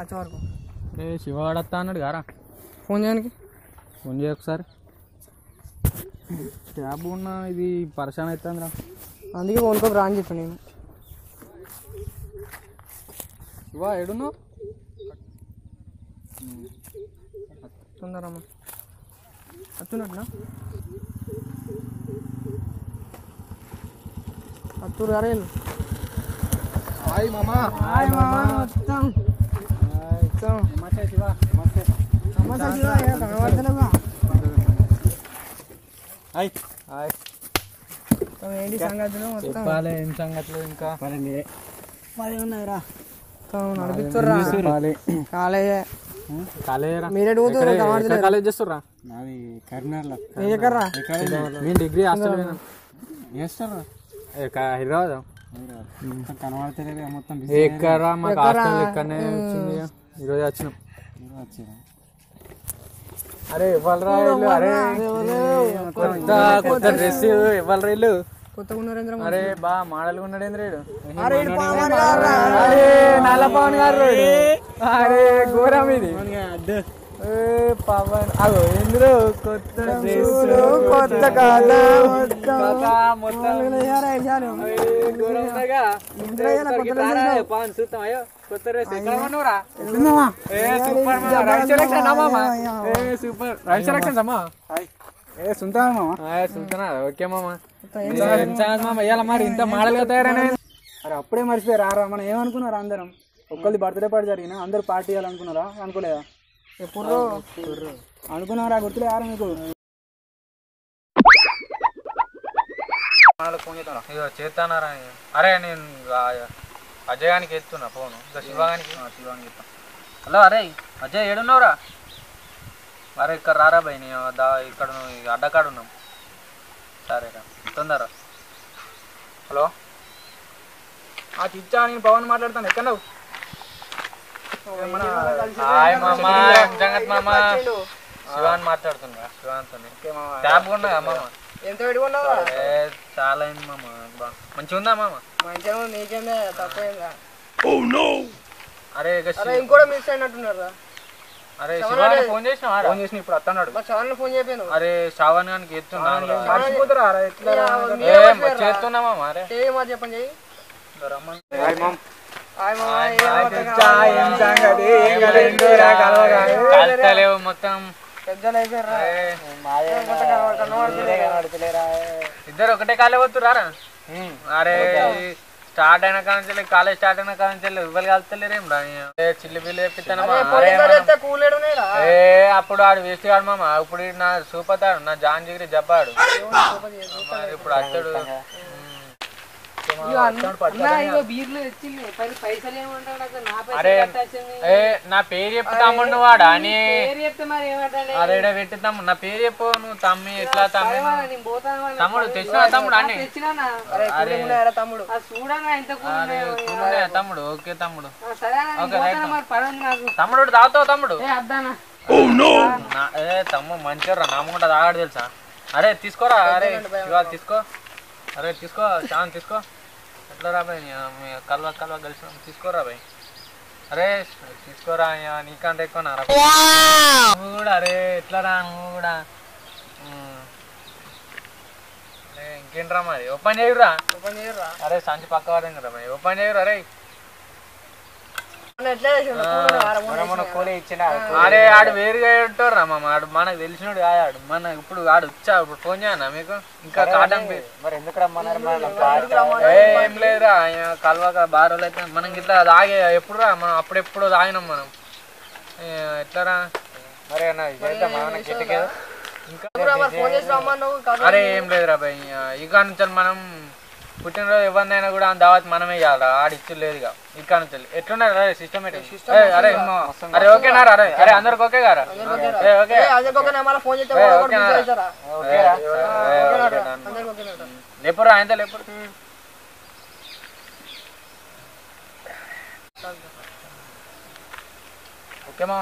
వచ్చే వరకు. శివగాడు వస్తా అన్నాడు గారా, ఫోన్ చేయడానికి. ఫోన్ చేయ ఒకసారి. ట్యాబ్ ఉన్న ఇది పరిశాన్ అవుతుందిరా, అందుకే ఫోన్కోకి రా అని చెప్పాను నేను. శివ ఏడున్నావు? వస్తుందరమ్మా, వస్తున్నట్టునా? అత్తూరు గారే. హాయ్ మామా. హాయ్ మామా, వస్తాం. నమస్తే శివ. నమస్తే శివ, కనబడతలేవుగా. Hi hi. ఏంటి సంగతులు? చెప్పాలి, ఏం సంగతులు? ఇంకా మరి ఉన్నాయిరా, నడిపిస్తుర్రా కాలేజే. మీరే కాలేజ్ చేస్తుర్రా? నాది కరీంనగర్లో. మీ ఎక్కడ్రా? నేను డిగ్రీ హాస్టల్ చేస్తారా? హైదరాబాద్. కనబడతలేదు మొత్తం. ఎక్కరా? మాకు హాస్టల్ ఇక్కడనే వచ్చింది, ఈరోజు వచ్చినాం. అరే ఇవ్వాలరా ఇల్లు, అరే కొత్త డ్రెస్ ఇవ్వాలరా ఇల్లు. కొత్తగా ఉన్నారేంద్ర. అరే బా మోడల్గా ఉన్నాడేంద్ర. అరే నల్ల పవన్ గారు, అరే ఘోరం ఇది. పవన్ అగో ఇంద్రు కొత్త డ్రెస్, కొత్త పవన్ చూస్తాం. అయ్యో కొత్త డ్రెస్ ఎక్కడ ఉన్నావురా? సూపర్ రైట్ సెలక్షన్స్ అమ్మా. సుల్తానా ఓకే మామా. మామ ఇవాళ మరి ఇంత మోడల్ గా తయారైనా? అరే అప్పుడే మర్చిపోయి రారా. మనం ఏమనుకున్నారా? అందరం ఒక్కరిది బర్త్డే పార్టీ జరిగినా అందరు పార్టీ ఇవ్వాలనుకున్నారా? అనుకోలేదా? ఎప్పుడు అనుకున్నారా? గుర్తులే యారా మీకు? ఇదో చేస్తానారా? అరే నేను అజయ్ గానికి ఎత్తున్నా ఫోను, ఇంకా శివగానికి ఎత్తా. హలో అరే అజయ్ ఏడున్నావురా? అరే ఇక్కడ రారా భయ్, నేను ఇక్కడ అడ్డకాడు ఉన్నాం. సరేరా తొందర. హలో ఇచ్చా, నేను పవన్ మాట్లాడతాను. ఎక్కడ నువ్వు? హాయ్ మామా, ఏం సంగతి మామా? శివాన్ మాట్లాడుతున్నా. శివాన్తో ట్యాబ్ కొన్నా మామ. ఎంత పెట్టుకున్నావు? చాలా అయింది మామ. మంచిగా ఉందా మామ? మంచిగా ఉంది. నీకేందా తక్కువైందా? అరే ఇంకోటి మిస్ అయినట్టున్నారా? అరే శివాన్ ఫోన్ చేసినా? ఫోన్ చేసిన ఇప్పుడు వస్తున్నాడు. ఫోన్ చేయను. అరే శ్రావణ్ గానికి ఎత్తున్నా. చేస్తున్నా మామ. అరే చెప్పండి. కలుతలేవు మొత్తం. ఇద్దరు ఒకటే కాలే పోతురారా? అరే స్టార్ట్ అయిన కాలం కాలేజ్ స్టార్ట్ అయిన కాలం ఇవ్వాలి కలుతలేరేం రా? చిల్లి బిల్లు చెప్పిస్తాను. అప్పుడు ఆడు వేస్ట్ కాడు మామ. ఇప్పుడు నా సూపతాడు, నా జాన్ జిగిరి జబ్బాడు. ఇప్పుడు అత్తడు. అరే నా పేరు చెప్పు తమ్ముడు వాడా అని. అరే పెట్టి తమ్ముడు నా పేరు చెప్పు. నువ్వు తమ్మి ఎట్లా తమ్మి తమ్ముడు తెచ్చినా తమ్ముడు అని. తమ్ముడు ఓకే తమ్ముడు. తమ్ముడు తాగుతావు తమ్ముడు? తమ్ముడు మంచిగా నామకుండా తాగాడు తెలుసా? అరే తీసుకోరా. అరే ఇవాళ తీసుకో. అరే తీసుకో చాలా తీసుకో. ఎట్లా రా బాయ్, కల్వ కలిసి తీసుకోరా బాయ్. అరే తీసుకోరా, నీకంటే ఎక్కువ నారా నువ్వు కూడా. అరే ఎట్లా రా నువ్వు కూడా? ఇంకేంట్రా మరి? ఓపెన్ చేయరా. అరే సంచి పక్క పడింది రా బాయ్, ఓపెన్ చేయరు. అరే అరే ఆడు వేరుగా ఉంటారు రా మామ. ఆడు మనకు తెలిసినోడు కాదు. మన ఇప్పుడు ఆడు వచ్చా. ఇప్పుడు ఫోన్ చేయనా మీకు? ఇంకా కాటన్ మరి ఎందుకు రమ్మన్నారు? ఏం లేదురా, కలవక బాగా రోజులు అయితే. మనం ఇట్లా తాగే ఎప్పుడు రా? మనం అప్పుడెప్పుడు తాగినాం మనం. ఎట్లారా మరి గిట్టకేదో ఇంకా? అరే ఏం లేదురా భయ్, ఇక నుంచి మనం పుట్టినరోజు ఎవరినైనా కూడా దావత్ మనమే ఇవ్వాలి. ఆడిచ్చు లేదు ఇక ఇక్కడ నుంచి. ఎట్లున్నారు అరే సిస్టమేటిక్? అరే అరే ఓకేనా? అరే అరే అందరికి ఓకే గారా? లేపురా ఆయన లేపురు. ఓకే మా.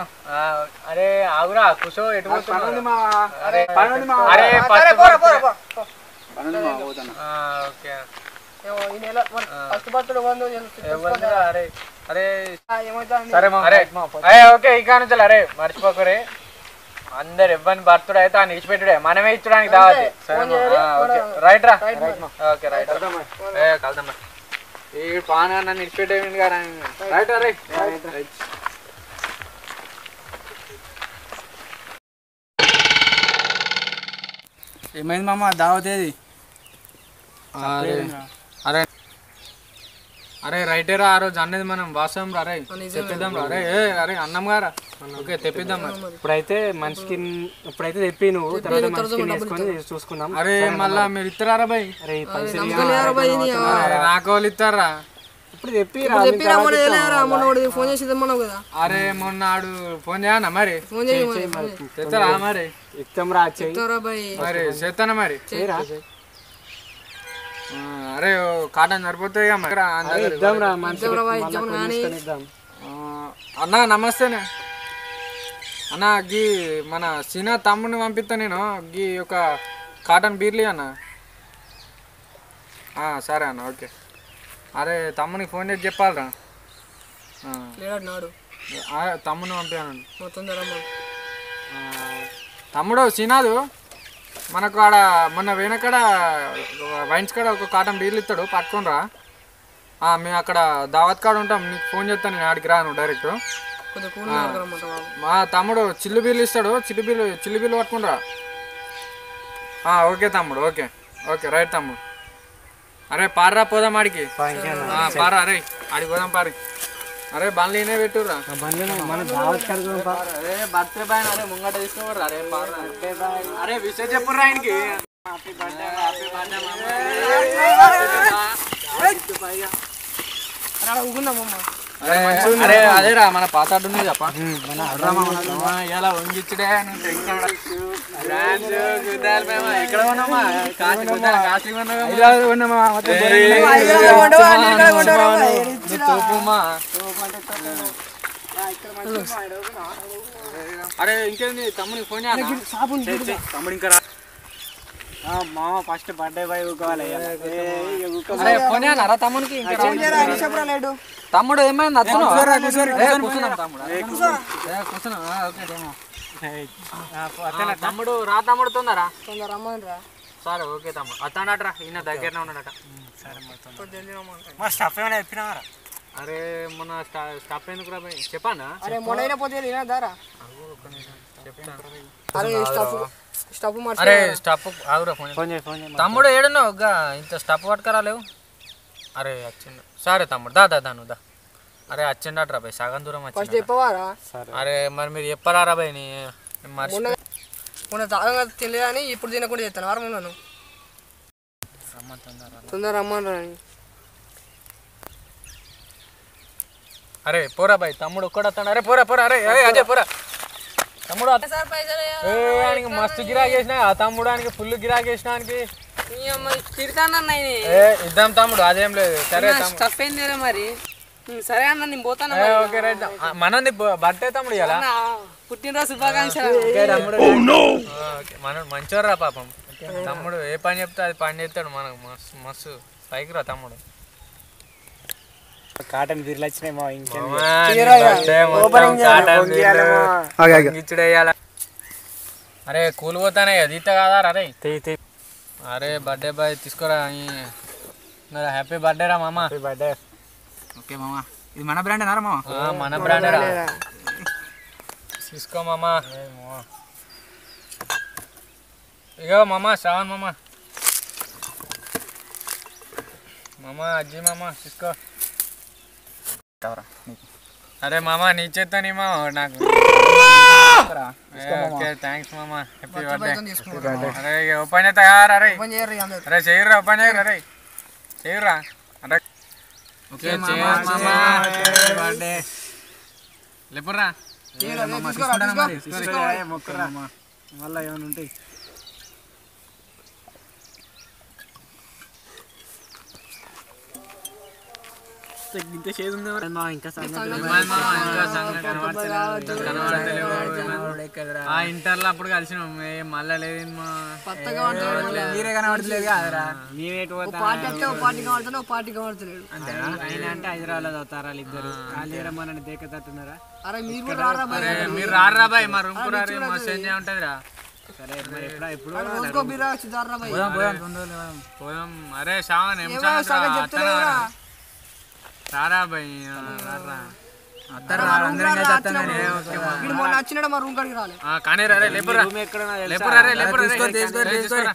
అరే ఆగురా కూర్చో. ఎటు అరే ఓకే ఈ నెల ఫస్ట్ బర్త్డే బంధు అరే అరే ఏమవుతుంది సరే అరే ఓకే ఇక నుంచి అరే మర్చిపోకరే అందరు ఇబ్బంది బర్త్డే అయితే అని ఇచ్చిపెట్టుడే మనమే ఇచ్చడానికి దావతి రైట్ రా ఓకే రైట్ కలుద్దామా ఈ పాన నన్ను ఇచ్చిపెట్టేయండి కదా రైట్ రైట్ ఏమైంది మామ దావత్ ఏది? అరే అరే అరే రైటే రా ఆ రోజు అనేది మనం వాసం రా అరే తెప్పిద్దాం రా అరే అరే అన్నం గారా ఓకే తెప్పిద్దాం ఇప్పుడైతే మనిషికి ఇప్పుడైతే తెప్పి నువ్వు తర్వాత మనిషికి వేసుకొని చూసుకుందాం. అరే మళ్ళా మీరు ఇస్తారా బాయ్? అరే పైసలు నాకు వాళ్ళు ఇస్తారా? ఇప్పుడు తెప్పి ఫోన్ చేసి తెమ్మన్నావు కదా. అరే మొన్న ఆడు ఫోన్ చేయనా మరి తెస్తారా మరి? ఇస్తాం రా మరి చేస్తానా మరి? అరే కాటన్ సరిపోతాయి అన్న నమస్తేనే అన్న గీ మన సీనా తమ్ముడిని పంపిస్తా నేను గీ ఒక కాటన్ బీర్లీ అన్న. సరే అన్న ఓకే. అరే తమ్మునికి ఫోన్ చేసి చెప్పాలరా తమ్ముని పంపాను. తమ్ముడు సీనాదు మనకు ఆడ మొన్న వెనకడ వైన్స్ కాడ ఒక కాటన్ బీర్లు ఇస్తాడు పట్టుకోనరా. మేము అక్కడ దావత్ కాడ ఉంటాం నీకు ఫోన్ చేస్తాను నేను ఆడికి రాను డైరెక్ట్. మా తమ్ముడు చిల్లు బీర్లు ఇస్తాడు చిల్లు బీర్లు పట్టుకుంటా. ఓకే తమ్ముడు ఓకే ఓకే రైట్ తమ్ముడు. అరే పార్రా పోదాం ఆడికి పారా అరే ఆడికి పోదాం పారి. అరే బండ్లీనే పెట్టుర్రా అరే బర్త్డే బాయ్ అరే ముంగట తీసుకోవర్రా అరే అరే విషయం చెప్పుర్రా ఆయనకి. అరే అదేరా మన పాతాడు చెప్ప ఇలా వంగిచ్చుడే ఇక్కడ ఉన్నామా తోపుమా. అరే ఇంకేంది తమ్మునికి ఫోన్ చేయాలి తమ్ముడు ఇంకా మామ ఫస్ట్ బర్త్డే బాయ్ ఊకోవాలి. అరే ఫోన్ చేయాలరా తమ్మునికి? తమ్ముడు ఏమైంది అతను తమ్ముడు రా తమ్ముడు తొందరా సరే ఓకే తమ్ముడు అతడట్రా ఈయన దగ్గరనే ఉన్నాడట. స్టఫ్ ఏమైనా చెప్పినారా? అరే మొన్న స్టాప్ ఎందుకు రా చెప్పానా? అరే స్టాప్ ఆగురా ఫోన్ తమ్ముడు ఏడున్నావు ఇంత స్టాప్ పట్టుకరాలేవు? అరే వచ్చిండు సరే తమ్ముడు దా నువ్వు దా. అరే వచ్చిండట్రా బాయ్ సగం దూరం వచ్చి. అరే మరి మీరు చెప్పరారా బాయ్ తెలియదని ఇప్పుడు తినకుండా చేస్తాను వారం తొందర రమ్మని. అరే పోరా బాయ్ తమ్ముడు ఒక్కడతాడు. అరే పోరా అరే అదే పోరా తమ్ముడు ఆయనకి మస్తు గిరాకీ వేసిన ఆ తమ్ముడు ఆయనకి ఫుల్ గిరాకీ వేసినానికి ఇద్దాం తమ్ముడు అదేం లేదు. సరే మరి సరే అన్న నేను పోతాను. ఓకే రైట్ మనది బర్త్డే తమ్ముడు ఇలా పుట్టినరోజు శుభాకాంక్షలు. మన మంచివర్రా పాపం తమ్ముడు ఏ పని చెప్తే అది పని చేస్తాడు మనకు మస్తు పైకి రా తమ్ముడు. కాటన్ బీర్లు వచ్చినాయి మా ఇంచుడేయాల. అరే కూలి పోతానే ఈత కాదా అరే అరే బర్త్డే బాయ్ తీసుకోరా హ్యాపీ బర్త్డే రా మామ. బర్త్డే ఓకే మామ ఇది మన బ్రాండ్ రా మామ? మన బ్రాండ్ రా తీసుకో మామ. ఇగో మామ శ్రావణ్ మామ అజ్జి మామ తీసుకో. అరే మామ నీ చేత నీ మామ నాకు ఓకే థ్యాంక్స్ మామ హ్యాపీ బర్త్డే. అరే ఓపెన్ చేస్తా అరే అరే చేయర్రా ఓపెన్ చేయరు అరే చేయర్రా అరే ఓకే బర్త్డే లేపుర్రా మళ్ళీ ఏమైనా ఉంటాయి. ఇంత చేదు ఉంది ఇంకా ఆ ఇంటర్లో అప్పుడు కలిసినాం మళ్ళా లేదు మీరే కనబడతలేదు కదరా అంతేనా ఆయన అంటే హైదరాబాద్ లో చదువుతారా ఇద్దరు వాళ్ళు రమ్మని దేకతట్టున్నారా మీరు రారా బాయ్ మా రూమ్ కూడా మస్తు ఎంజాయ్ ఉంటదిరా సరే మరి ఎప్పుడు పోదాం అరే శ్రావణ్ ఏం రారా బాయ్ వచ్చినాడు మా రూమ్ కాడికి రాలే కానీ రే లేపురా తీసుకోరా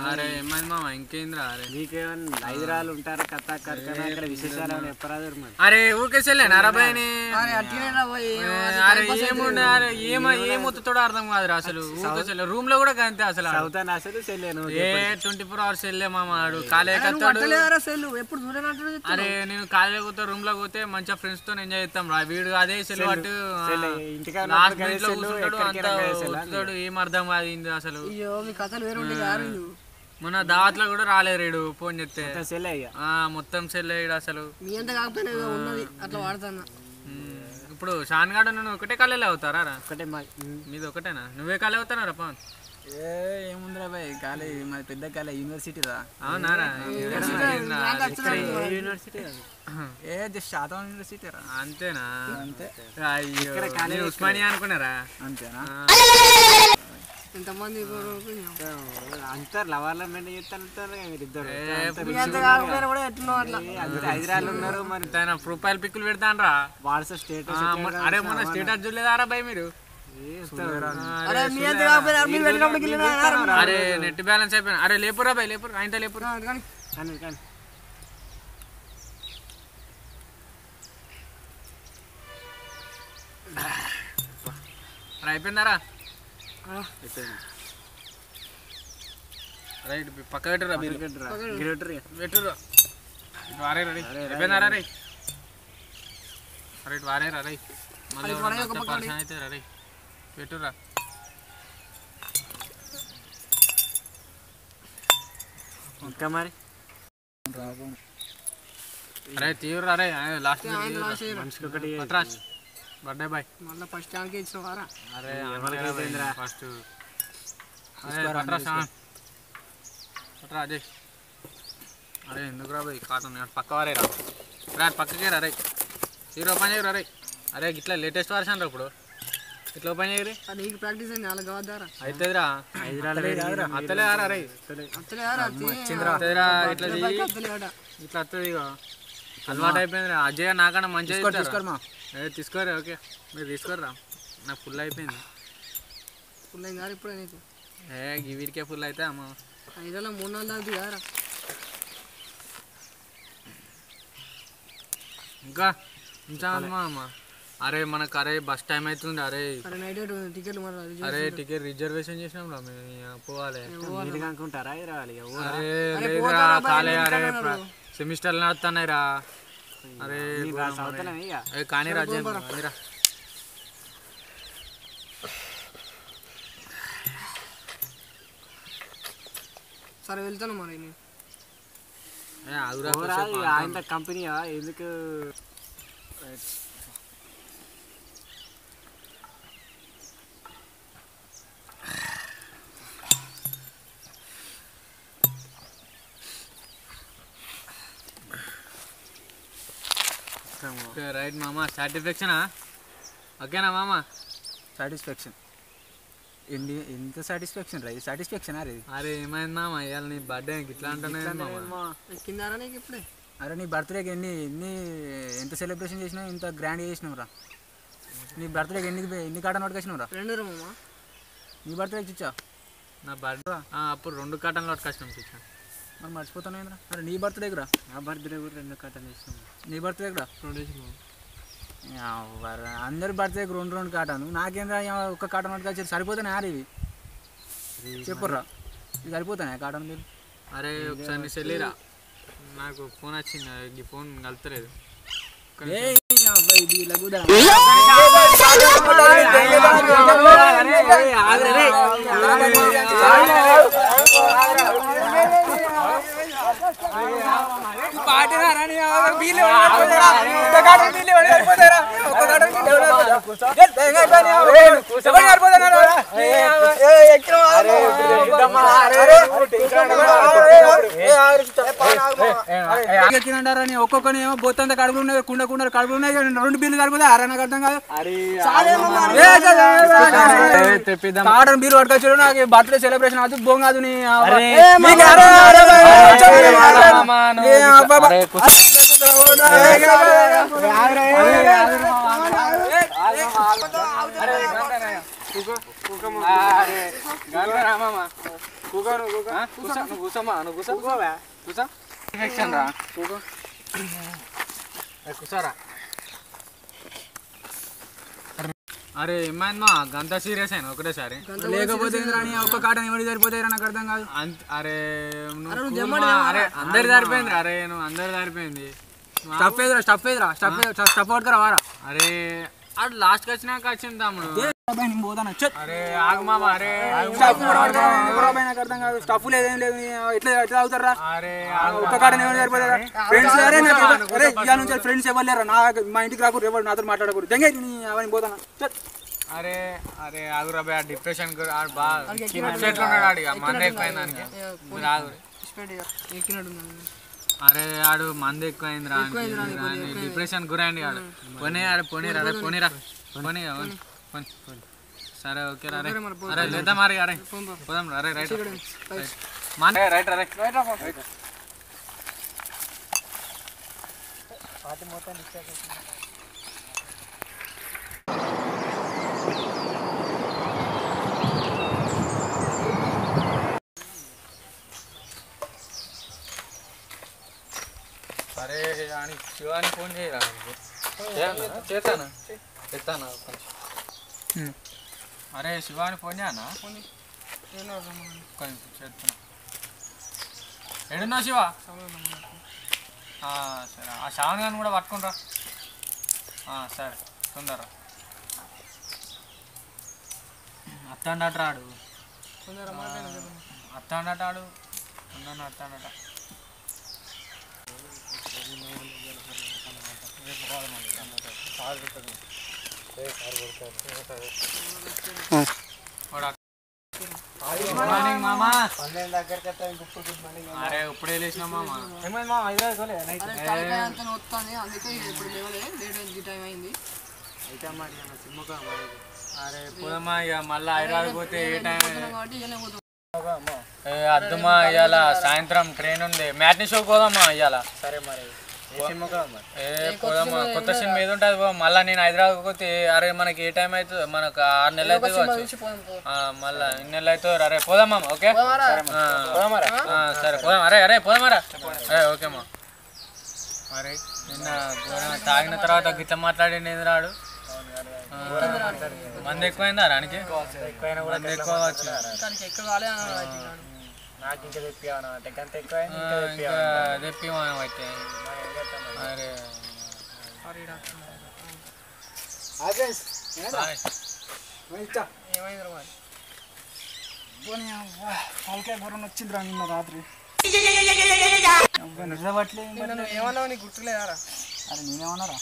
అరే ఏమైంది మామ ఇంకేంద్రా అరే మీకేమన్నా హైదరాబాద్ ఉంటారా కథ కరకన ఇక్కడ విశేషాలు చెప్పరాదు అరే ఊరికేసేలేనా బాయ్ని అరే ఏముండే అరే ఏమొత్తుతాడో అర్థం కాదురా అసలు ఊరికేసే రూమ్ లో కూడా అంతే అసలు చదువుతాను అసలు చెల్లేను 24 hours వెళ్ళే మామ ఆడు కాలేజ్ అరే నేను కాలేజ్ పోతే రూమ్ లో పోతే మంచిగా ఫ్రెండ్స్ తో ఎంజాయ్ చేస్తాం రా వీడు అదే సెల్ పట్టు కూర్చుంటాడు ఏం అర్థం కాదు అసలు మన దావత్లో కూడా రాలేదు రేడు ఫోన్ చెప్తే మొత్తం సెల్ అయ్యాడు అసలు ఇప్పుడు షాన్ గాడు నువ్వు ఒకటే కాలేజ్ అవుతారా ఒకటే మీది ఒకటేనా నువ్వే కాలేజ్ అవుతారా పవన్ ఏముందిరా బాయ్ కాలేజ్ మాది పెద్ద కాలేజ్ యూనివర్సిటీ రా అవునారా యూనివర్సిటీ శాతం యూనివర్సిటీ రా అంతేనా అంతే ఉస్మానియా అనుకున్నారా అంతేనా ఎంతమంది అంతా లవర్ల మీద చేస్తాను మీరు ఇద్దరు హైదరాబాద్ ఉన్నారు మరి తన ప్రొఫైల్ పిక్కులు పెడతాను రా వాట్సాప్ స్టేటస్ అరే మన స్టేటస్ చూడలేదారా బాయ్ మీరు అరే నెట్ బ్యాలెన్స్ అయిపోయినా అరే లేపురా బాయ్ లేపురా ఆయన లేపురా అయిపోయిందారా రైట్ పక్క పెట్టురా పెట్టురా వారే రెడీ అయిపోయిందారా రే రైట్ వారేరా రై మళ్ళీ పర్సన్ అయితే రై పెట్టురా ఇంకా మరి అరే తీవ్ర రే లాస్ట్ మనిషికి ఒకటి పట్రాజ్ బర్త్డే బాయ్ మళ్ళీ ఫస్ట్ ఛాన్కి ఇచ్చిన వారా అరే ఫస్ట్ పట్రా అజయ్ అరే ఎందుకు రా బాయ్ కాటన్ పక్క వారే రా పక్కకే రా రే హీరో పని చేయరు రే అరే ఇట్లా లేటెస్ట్ వర్షన్ రా ఇప్పుడు ఇట్లా పని చేయరు నీకు ప్రాక్టీస్ అయింది వాళ్ళ గవాదారా అవుతుందిరా అత్తలే రా రే ఇట్లా ఇట్లా వస్తుంది ఇక అలవాటు అయిపోయింది రా అజయ్ నాకన్నా మంచిగా తీసుకోరా ఓకే మీరు తీసుకోరా నాకు ఫుల్ అయిపోయింది ఫుల్ అయింది కాదు ఇప్పుడు నీకు వీడికే ఫుల్ అయితే అమ్మ 5 3 4 దాకా కారా ఇంకా అమ్మ అరే మనకు అరే బస్ టైం అవుతుంది అరే అరే టికెట్ రిజర్వేషన్ చేసినాం రా మేము పోవాలి అనుకుంటారా అరే కాలే అరే సెమిస్టర్లు నడుస్తున్నాయి రా అరే కానీ రాజ్యం రా సరే వెళ్తాను మరి ఆయన కంపెనీయా ఎందుకు రైట్ మామ సాటిస్ఫాక్షనా ఓకేనా మామ సాటిస్ఫాక్షన్ ఎంత సాటిస్ఫాక్షన్ రా సాటిస్ఫాక్షన్ అరే అరే ఏమైంది మామ ఇవాళ నీ బర్త్డే ఇట్లా అంటున్నా కిందారా నీకు ఇప్పుడే అరే నీ బర్త్డేకి ఎంత సెలబ్రేషన్ చేసినావు ఇంత గ్రాండ్గా చేసినావు రా నీ బర్త్డేకి ఎన్ని కాటన్ పట్టుకొచ్చినావు రా 2 మామ నీ బర్త్డేకి చిచ్చా నా బర్త్డే అప్పుడు 2 కాటన్లు పట్టుకొచ్చినాం చిచ్చా మరి మర్చిపోతాను ఏంద్రా అరే నీ బర్త్డేకి రా నా బర్త్డే కూడా 2 కాటన్ వేసినాం నీ బర్త్డేకి రా 2 వేసినాం అందరి బర్త్డేకి 2 కాటన్ నాకేంద్రా ఒక్క కాటన్ పట్టుకొచ్చారు సరిపోతానే ఆరు ఇవి చెప్పుర్రా ఇది సరిపోతానే కాటన్ మీరు అరే ఒకసారి నీ సెల్లిరా నాకు ఫోన్ వచ్చింది ఈ ఫోన్ కలుతలేదు ఎక్కినంటారని ఒక్కొక్కని ఏమో బొత్తంత కడుపులు ఉన్నాయి కుండ కుండలు కడుపులు ఉన్నాయి 2 బీర్లు సరిపోతే నాకు అర్థం కాదు కాటన్ బీర్లు పట్టుకొచ్చాడు నాకు బర్త్డే సెలబ్రేషన్ అది బోంగ్ కాదు నీ అరే ఏమైంది మా గంత సీరియస్ అయినా ఒకటేసారి లేకపోతే ఒక్క కాటన్ ఎవరికి సరిపోతాయి నాకు అర్థం కాదు అరే అరే అందరి సరిపోయింది అరే నువ్వు అందరి సరిపోయింది స్టఫ్ పట్టుకురా వారా అరే అటు లాస్ట్కి వచ్చినాక వచ్చింది తమ్ముడు అరే ఆగు మామ అరే నాకు అర్థం కాదు స్టఫ్ లేదేం లేదు ఎట్లా అవుతారా అరే ఒక్క కాటన్ ఎవరు సరిపోతారా ఫ్రెండ్స్ ఫ్రెండ్స్ ఎవరు లేరా మా ఇంటికి రాకూడదు ఎవరు నాతో మాట్లాడకూడదు దెంగ అవన్నీ పోతాను అరే అరే ఆగురా బే డిప్రెషన్ బాగా వెబ్సైట్లో ఉన్నాడు ఆడిగా మంది ఎక్కువైంది దానికి ఆగు అరే ఆడు మంది ఎక్కువైంది రా డిప్రెషన్ గురైంది ఆడు పోనీరా సరే ఓకే అరే అరే లేదా మరి అరే పోదాం అరే రైట్ రైట్ రైట్ అరే అని శివాని ఫోన్ చేయరా చేస్తాను అరే శివాని ఫోన్ చేయనా చేస్తున్నా ఎడున్నా శివ సరే ఆ శ్రావణి గారిని కూడా పట్టుకుంటా సరే తొందర అత్తండట రాడు అత్తండట ఆడు అత్తండట అరే ఇప్పుడే లేచిన మామ అరే పోదమ్మా ఇక మళ్ళీ హైదరాబాద్ పోతే ఏ టైం అద్దమ్మా ఇవాళ సాయంత్రం ట్రైన్ ఉంది మ్యాట్నీ షోకి పోదామా ఇవాళ సరే మరి పోదామా కొత్త సినిమా ఏది ఉంటుంది మళ్ళీ నేను హైదరాబాద్ పోతే అరే మనకి ఏ టైం అవుతుంది మనకు 6 నెలలు అవుతుంది మళ్ళీ 2 నెలలు అవుతుంది అరే పోదామా ఓకే సరే పోదాం అరే పోదామారా అరే ఓకేమ్మా మరి నిన్న తాగిన తర్వాత గిట్ల మాట్లాడి రాడు మంది ఎక్కువైందా రానికి మంది ఎక్కువ నాకు ఇంకా తెప్పివా అయితే అరే వచ్చిందిరా నిన్న రాత్రి ఏమన్నావు నీకు గుర్తులేదారా అరే నేనేమన్నారా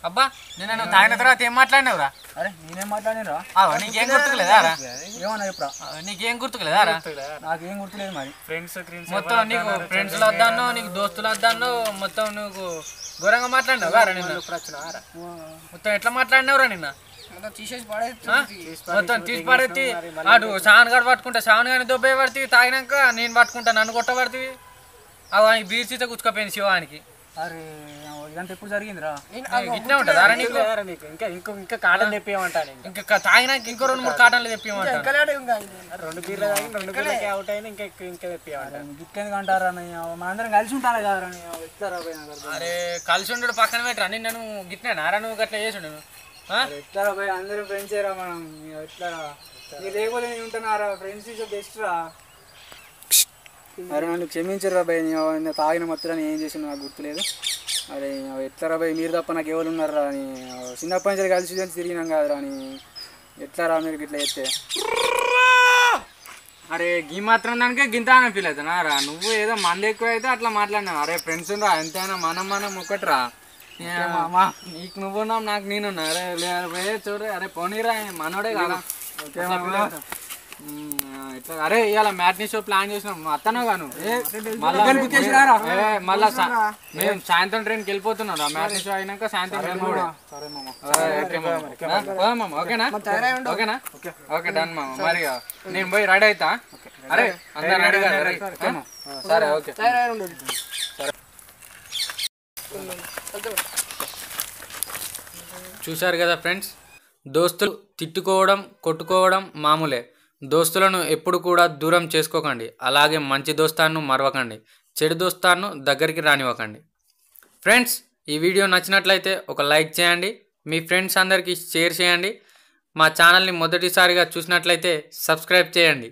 అబ్బా నిన్న నువ్వు తాగిన తర్వాత ఏం మాట్లాడినావురా అరే నేనేం మాట్లాడినరా నీకేం గుర్తుకులేదా ఏమన్నా చెప్పురా నీకేం గుర్తుకులేదా నాకేం గుర్తులేదు మరి మొత్తం నీకు ఫ్రెండ్స్లు వద్దాను నీకు దోస్తులు వద్దాను మొత్తం నువ్వు ఘోరంగా మాట్లాడినావురా నిన్న మొత్తం ఎట్లా మాట్లాడినావురా నిన్న మొత్తం తీసి పడేది అటు శ్రావణ్ గారు పట్టుకుంటా శ్రావణ్ గారిని దొబ్బే పడుతుంది తాగినాక నేను పట్టుకుంటా నన్ను కొట్టబడుతుంది అవి బీర్ సీత కూర్చుకోపోయింది శివానికి అరే ఇదంతా ఎప్పుడు జరిగిందిరా ఇట్లా ఉంటుందా నీకు ఇంకా కాటన్ తెప్పియమంటా ఇంకా తాగినాక ఇంకో 2-3 కాటన్లు తెప్పియమంటా 2 బీర్లు తాగి 2 బీర్లకి అవుట్ అయినా ఇంకా తెప్పియమంటా గిట్టేందుకు అంటారా మనందరం కలిసి ఉంటాను కదా ఎట్లారా అరే కలిసి ఉండడు పక్కన పెట్టరా నేను గిట్టినా నువ్వు గట్లా చేసి ఎట్లారా పోయి అందరం ఫ్రెండ్స్ రా మనం ఎట్లారా మీరు లేకపోతే నేను ఉంటున్నారా ఫ్రెండ్స్ ఇస్ బెస్ట్ రా అరే నన్ను క్షమించరా భయ్ నేను తాగిన మత్తులని ఏం చేసిన నాకు గుర్తులేదు అరే ఎట్లారా భయ్ మీరు తప్ప నాకు ఎవరు ఉన్నారా అని చిన్నప్పటి నుంచి కలిసి తిరిగినాం కదరా అని ఎట్లారా మీరు ఇట్లా చెప్తే అరే గీ మాత్రం దానికే గింత అని ఫీల్ అవుతున్నా రా నువ్వు ఏదో మంది ఎక్కువ అయితే అట్లా మాట్లాడినావు అరే ఫ్రెండ్స్ రా ఎంతైనా మనం ఒకటి రా నీకు నువ్వున్నావు నాకు నేనున్నా అరే చూడు అరే పోనీరా మనోడే కదా ఇట్లా అరే ఇవాళ మ్యాట్నీ షో ప్లాన్ చేసినాం అత్తనో గాను మళ్ళా మేము సాయంత్రం ట్రైన్కి వెళ్ళిపోతున్నాం మ్యాట్నీ షో అయినాక సాయంత్రం ఓకేనా ఓకేనా ఓకే డన్ మామ మరి నేను పోయి రెడీ అవుతా అరే అందరు రెడీ కదా సరే ఓకే చూశారు కదా ఫ్రెండ్స్ దోస్తులు తిట్టుకోవడం కొట్టుకోవడం మామూలే దోస్తులను ఎప్పుడు కూడా దూరం చేసుకోకండి అలాగే మంచి దోస్తాన్ని మరవకండి చెడు దోస్తాన్ని దగ్గరికి రానివ్వకండి ఫ్రెండ్స్ ఈ వీడియో నచ్చినట్లయితే ఒక లైక్ చేయండి మీ ఫ్రెండ్స్ అందరికీ షేర్ చేయండి మా ఛానల్ని మొదటిసారిగా చూసినట్లయితే సబ్స్క్రైబ్ చేయండి